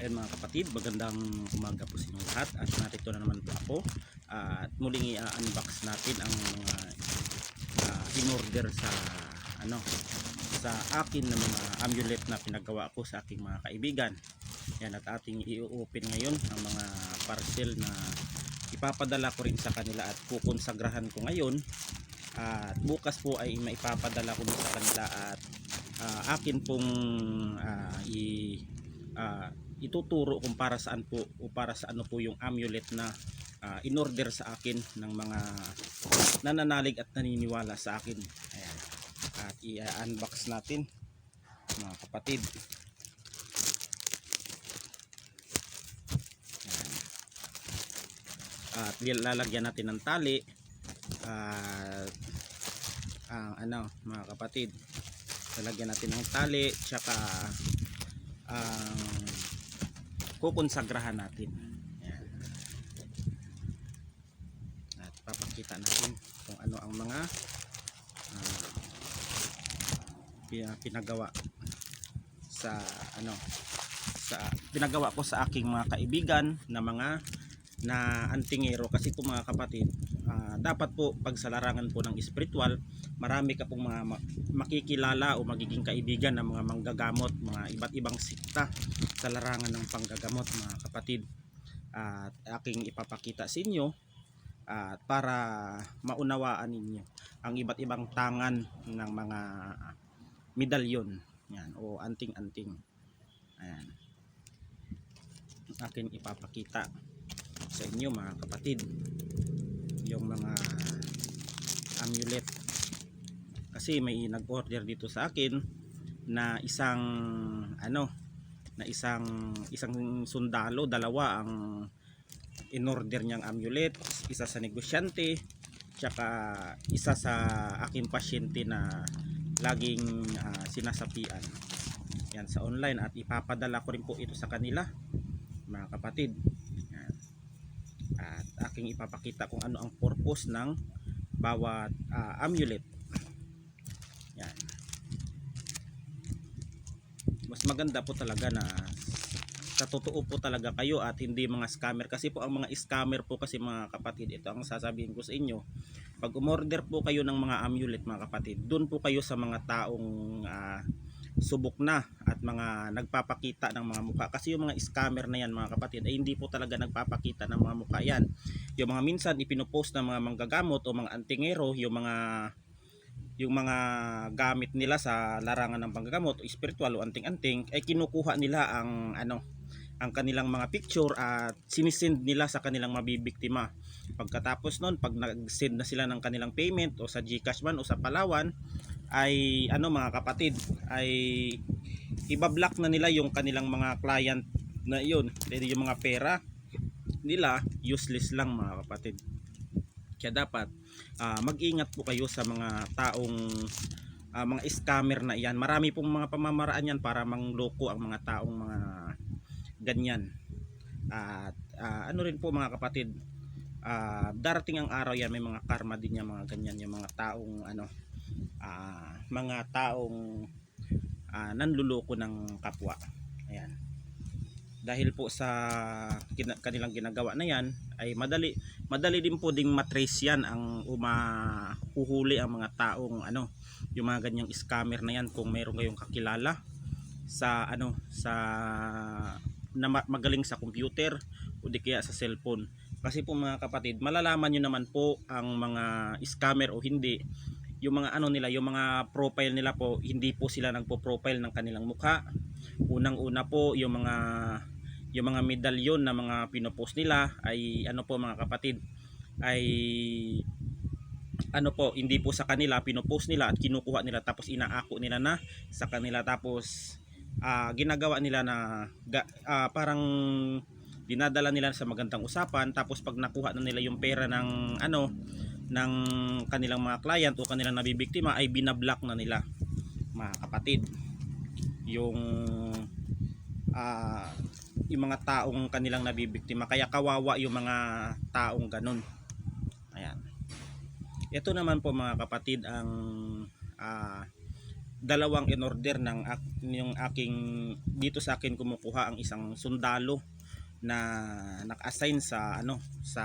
Ayan mga kapatid, magandang umaga po sa inyong lahat at narito na naman po ako at muling i-unbox natin ang mga in-order sa sa akin na mga amulet na pinagawa ko sa aking mga kaibigan. Yan, at ating i-open ngayon ang mga parcel na ipapadala ko rin sa kanila at kukonsagrahan ko ngayon, at bukas po ay maipapadala ko sa kanila at akin pong ituturo kung para saan po o para sa ano po yung amulet na in-order sa akin ng mga nananalig at naniniwala sa akin. Ayan. At i-unbox natin mga kapatid. Ayan. At lalagyan natin ng tali at mga kapatid, lalagyan natin ng tali tsaka kukonsagrahan natin. Ayan. At papakita natin kung ano ang mga pinagawa sa pinagawa ko sa aking mga kaibigan na mga antingero. Kasi po mga kapatid, dapat po pag sa larangan po ng spiritual, marami ka pong mga makikilala o magiging kaibigan ng mga manggagamot, mga iba't ibang sikta sa larangan ng panggagamot mga kapatid. At aking ipapakita sa inyo para maunawaan ninyo ang iba't ibang tangan ng mga medalyon yan o anting-anting. Ayan, akin ipapakita sa inyo mga kapatid yung mga amulet. Kasi may nag-order dito sa akin na isang isang sundalo, dalawa ang in-order niyang amulet, isa sa negosyante tsaka isa sa aking pasyente na laging sinasapian yan sa online, at ipapadala ko rin po ito sa kanila mga kapatid. Yan. At aking ipapakita kung ano ang purpose ng bawat amulet. Yan. Mas maganda po talaga na sa totoo po talaga kayo at hindi mga scammer. Kasi po ang mga scammer po kasi mga kapatid, ito ang sasabihin ko sa inyo, pag umorder po kayo ng mga amulet mga kapatid, doon po kayo sa mga taong subok na at mga nagpapakita ng mga mukha. Kasi yung mga scammer na yan mga kapatid ay hindi po talaga nagpapakita ng mga mukha yan. Yung mga minsan ipinopost ng mga manggagamot o mga antingero, yung mga gamit nila sa larangan ng panggagamot o spiritual o anting-anting, ay kinukuha nila ang kanilang mga picture at sinisend nila sa kanilang mabibiktima. Pagkatapos nun, pag nag-send na sila ng kanilang payment o sa GCash man o sa Palawan, ay mga kapatid, ay ibablock na nila yung kanilang mga client na yun. Dahil yung mga pera nila useless lang mga kapatid. Kaya dapat mag-ingat po kayo sa mga taong mga scammer na yan. Marami pong mga pamamaraan yan para mangloko ang mga taong mga ganyan. At rin po mga kapatid, darating ang araw yan, may mga karma din yan mga ganyan, yung mga taong nanluloko ng kapwa. Ayan. Dahil po sa kanilang ginagawa na yan ay madali din po ding matrace yan ang mahuhuli ang mga taong yung mga ganyang scammer na yan. Kung mayroon kayong kakilala sa magaling sa computer o di kaya sa cellphone. Kasi po mga kapatid, malalaman nyo naman po ang mga scammer o hindi. Yung mga nila, yung mga profile nila po, hindi po sila nagpo-profile ng kanilang mukha. Unang-una po, yung mga medalyon na mga pinopost nila ay po mga kapatid, ay hindi po sa kanila, pinopost nila at kinukuha nila, tapos inaako nila na sa kanila, tapos ginagawa nila na parang dinadala nila sa magandang usapan, tapos pag nakuha na nila yung pera ng ng kanilang mga client o kanilang nabibiktima, ay binablock na nila mga kapatid yung mga taong kanilang nabibiktima. Kaya kawawa yung mga taong ganun. Ayan. Ito naman po mga kapatid ang dalawang in order ng yung aking dito sa akin kumukuha ang isang sundalo na naka-assign sa sa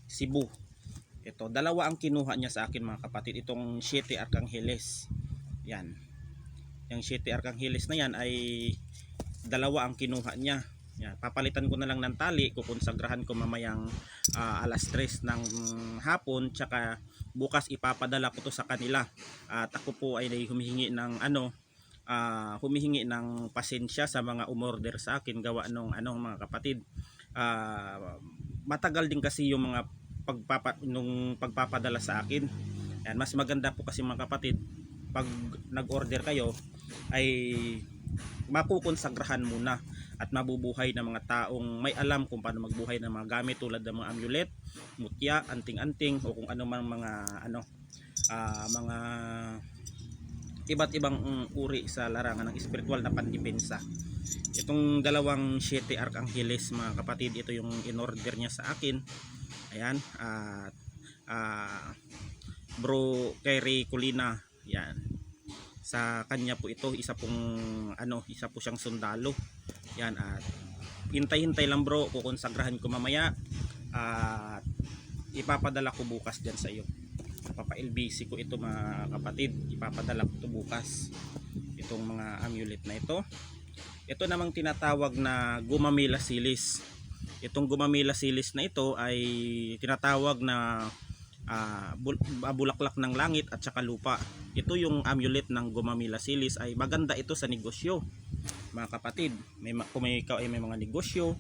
Cebu. Ito, dalawa ang kinuha niya sa akin mga kapatid, itong 7 Arcanggeles. Yan. Yung 7 Arcanggeles na yan ay dalawa ang kinuha niya. Yan, papalitan ko na lang ng tali, kukonsagrahan ko mamayang alas 3 ng hapon, tsaka bukas ipapadala ko to sa kanila. At ako po ay humihingi ng humihingi ng pasensya sa mga umorder sa akin gawa nung mga kapatid. Matagal din kasi yung mga pagpapadala sa akin. Yan, mas maganda po kasi mga kapatid pag nag-order kayo ay makukonsagrahan muna at mabubuhay ng mga taong may alam kung paano magbuhay ng mga gamit tulad ng mga amulet, mutya, anting-anting o kung ano mang mga mga iba't ibang uri sa larangan ng espiritual na pandepensa. Itong dalawang 7 Arcanggeles mga kapatid, ito yung in-order niya sa akin. Ayan, at Bro Kerry Colina, yan. Sa kanya po ito, isa po siyang sundalo. Yan, at hintay-hintay lang bro, kukonsagrahan ko mamaya at ipapadala ko bukas diyan sa iyo. Papa-LBC ko ito mga kapatid, ipapadala ko ito bukas. Itong mga amulet na ito. Ito namang tinatawag na Gumamela Silis. Itong Gumamela Silis na ito ay tinatawag na bulaklak ng langit at saka lupa. Ito yung amulet ng Gumamela Silis, ay maganda ito sa negosyo mga kapatid. Kung ikaw ay may mga negosyo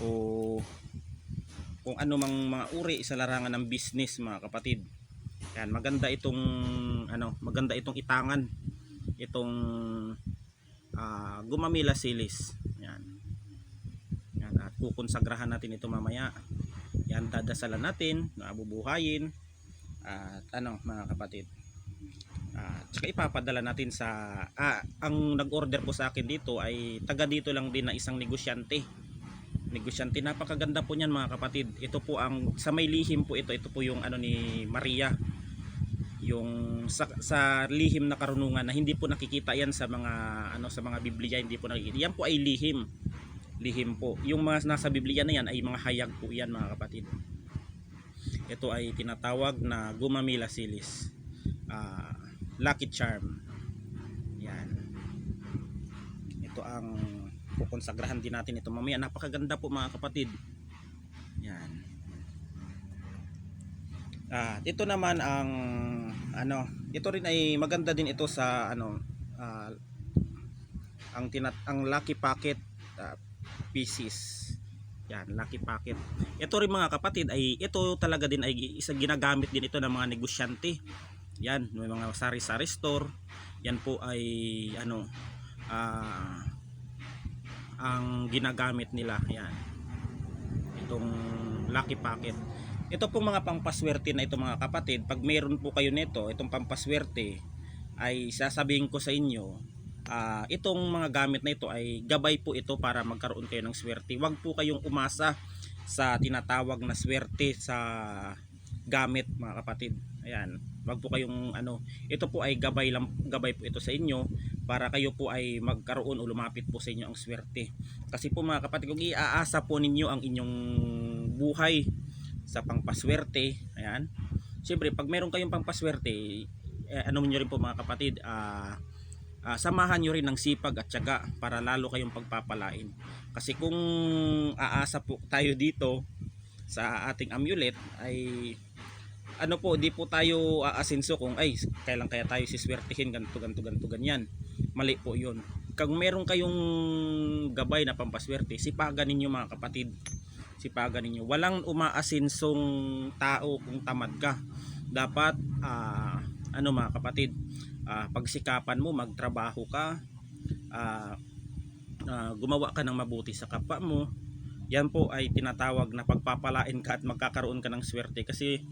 o kung ano mang mga uri sa larangan ng business mga kapatid, yan, maganda itong itangan itong Gumamela Silis. Yan. Yan, at kukonsagrahan natin ito mamaya. Yan, dadasalan natin, nabubuhayin at mga kapatid. Tsaka ipapadala natin sa ang nag-order po sa akin dito ay taga dito lang din na isang negosyante. Napakaganda po niyan mga kapatid. Ito po ang sa may lihim po ito po yung ni Maria. Yung sa lihim na karunungan na hindi po nakikita yan sa mga sa mga Biblia, hindi po nakikita. Yan po ay lihim. Lihim po. Yung mga nasa Biblia na yan ay mga hayag po yan mga kapatid. Ito ay tinatawag na Gumamela Silis. Lucky Charm. Yan. Ito ang kukonsagrahan din natin ito mamaya. Napakaganda po mga kapatid. Yan. Ito naman ang ito rin ay maganda din ito sa ang Lucky Pocket pieces. Yan, Lucky Pocket. Ito rin mga kapatid ay ito talaga din ay isa ginagamit din ito ng mga negosyante. Yan, may mga sari-sari store. Yan po ay ang ginagamit nila. Yan. Itong Lucky Pocket. Ito po mga pampaswerte na ito mga kapatid. Pag mayroon po kayo nito, itong pampaswerte, ay sasabihin ko sa inyo, itong mga gamit na ito ay gabay po ito para magkaroon kayo ng swerte. Huwag po kayong umasa sa tinatawag na swerte sa gamit mga kapatid. Ayan, wag po kayong ito po ay gabay po ito sa inyo para kayo po ay magkaroon o lumapit po sa inyo ang swerte. Kasi po mga kapatid, kung iaasa po ninyo ang inyong buhay sa pangpaswerte, ayan, siyempre pag meron kayong pangpaswerte, nyo rin po mga kapatid, samahan nyo rin ng sipag at tiyaga para lalo kayong pagpapalain. Kasi kung aasa po tayo dito sa ating amulet ay di po tayo aasinso kung ay kailan kaya tayo siswertihin ganito ganyan. Mali po yun. Kung meron kayong gabay na pampaswerte, sipagan ninyo mga kapatid. Sipagan ninyo. Walang umaasinsong tao kung tamad ka. Dapat mga kapatid, pagsikapan mo, magtrabaho ka, gumawa ka ng mabuti sa kapwa mo. Yan po ay tinatawag na pagpapalain ka at magkakaroon ka ng swerte. Kasi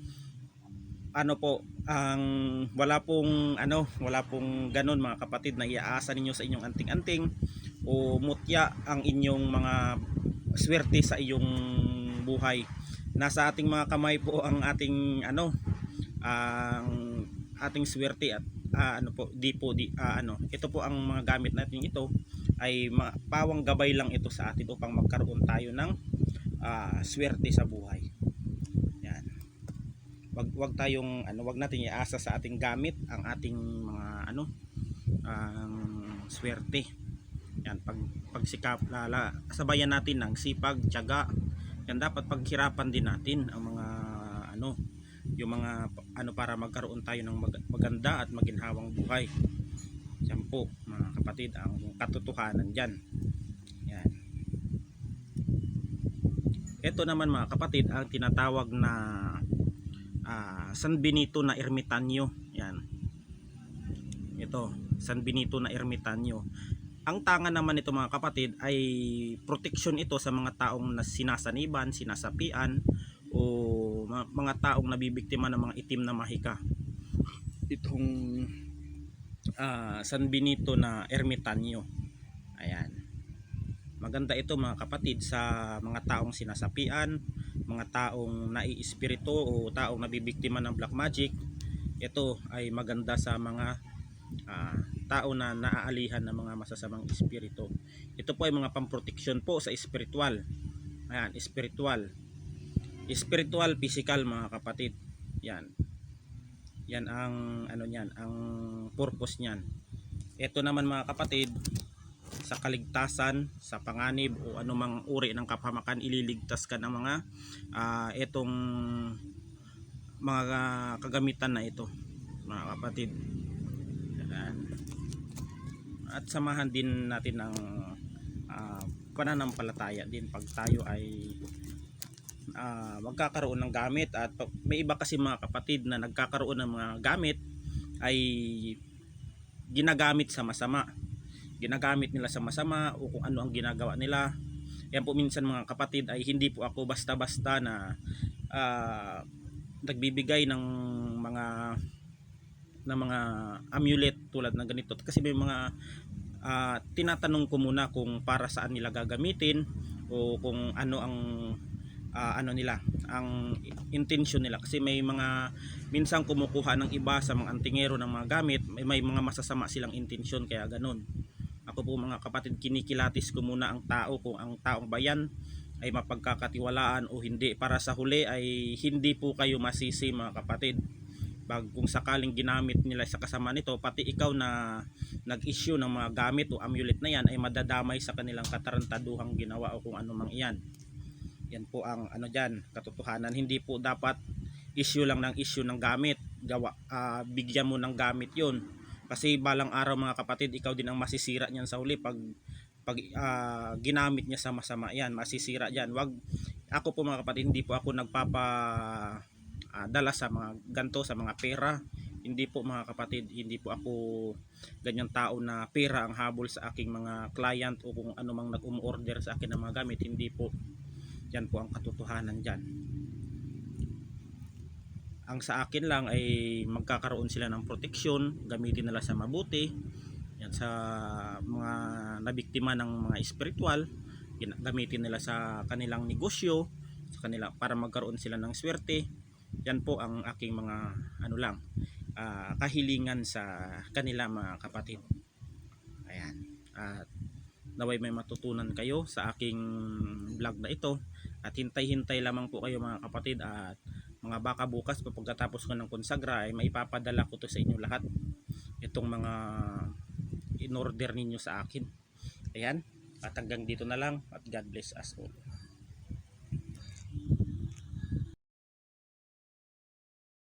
wala pong ganun mga kapatid na iaasa ninyo sa inyong anting-anting o mutya ang inyong mga swerte sa iyong buhay. Nasa ating mga kamay po ang ating ang ating swerte at ano po, di po di ano, ito po ang mga gamit natin, ito ay pawang gabay lang ito sa atin upang magkaroon tayo ng swerte sa buhay. Yan. Wag tayong ano, wag natin iasa sa ating gamit ang ating mga ano, ang swerte. Yan, pagsikap sabayan natin ng sipag, tiyaga. Yan, dapat paghirapan din natin ang mga ano, yung mga ano, para magkaroon tayo ng maganda at maginhawang buhay. Yan po mga kapatid ang katotohanan diyan. Yan. Ito naman mga kapatid ang tinatawag na San Benito na Ermitanyo. Yan. Ito, San Benito na Ermitanyo. Ang tanga naman nito mga kapatid ay protection ito sa mga taong sinasaniban, sinasapian o mga taong nabibiktima ng mga itim na mahika. Itong San Benito na Ermitanyo. Ayan. Maganda ito mga kapatid sa mga taong sinasapian, mga taong naiispiritu o taong nabibiktima ng black magic. Ito ay maganda sa mga tao na naaalihan ng mga masasamang espiritu. Ito po ay mga pamproteksyon po sa espiritual. Ayan, espiritual. Spiritual, physical mga kapatid. Yan. Yan ang ano niyan, ang purpose niyan. Ito naman mga kapatid, sa kaligtasan, sa panganib o anumang uri ng kapahamakan, ililigtas ka ng mga itong mga kagamitan na ito mga kapatid. Yan. At samahan din natin ng pananampalataya din pag tayo ay magkakaroon ng gamit. At may iba kasi mga kapatid na nagkakaroon ng mga gamit ay ginagamit sa masama, ginagamit nila sa masama o kung ano ang ginagawa nila. Yan po minsan mga kapatid ay hindi po ako basta-basta na nagbibigay ng mga amulet tulad ng ganito, kasi may mga tinatanong ko muna kung para saan nila gagamitin o kung ano ang ano nila, ang intention nila, kasi may mga minsan kumukuha ng iba sa mga antingero ng mga gamit, may mga masasama silang intention, kaya ganun. Ako po mga kapatid, kinikilatis ko muna ang tao kung ang taong bayan ay mapagkakatiwalaan o hindi, para sa huli ay hindi po kayo masisi mga kapatid. Kung sakaling ginamit nila sa kasama nito, pati ikaw na nag-issue ng mga gamit o amulet na yan ay madadamay sa kanilang katarantaduhang ginawa o kung ano mang iyan. Yan po ang ano dyan, katotohanan. Hindi po dapat issue lang ng issue ng gamit, bigyan mo ng gamit yun, kasi balang araw mga kapatid, ikaw din ang masisira niyan sa huli pag ginamit niya sa masama. Yan, masisira dyan. Ako po mga kapatid, hindi po ako dala sa mga ganto, sa mga pera. Hindi po mga kapatid, hindi po ako ganyang tao na pera ang habol sa aking mga client o kung ano mang nag-umorder sa akin ng mga gamit. Hindi po. Yan po ang katotohanan dyan. Ang sa akin lang ay magkakaroon sila ng proteksyon, gamitin nila sa mabuti. Yan, sa mga nabiktima ng mga espiritual, gamitin nila sa kanilang negosyo, sa kanila para magkaroon sila ng swerte. Yan po ang aking mga ano lang, kahilingan sa kanila mga kapatid. Ayan. At naway may matutunan kayo sa aking vlog na ito, at hintay-hintay lamang po kayo mga kapatid, at mga baka bukas pagkatapos ko ng konsagra ay maipapadala ko to sa inyo lahat, itong mga in order ninyo sa akin. Ayan, at hanggang dito na lang, at God bless us all.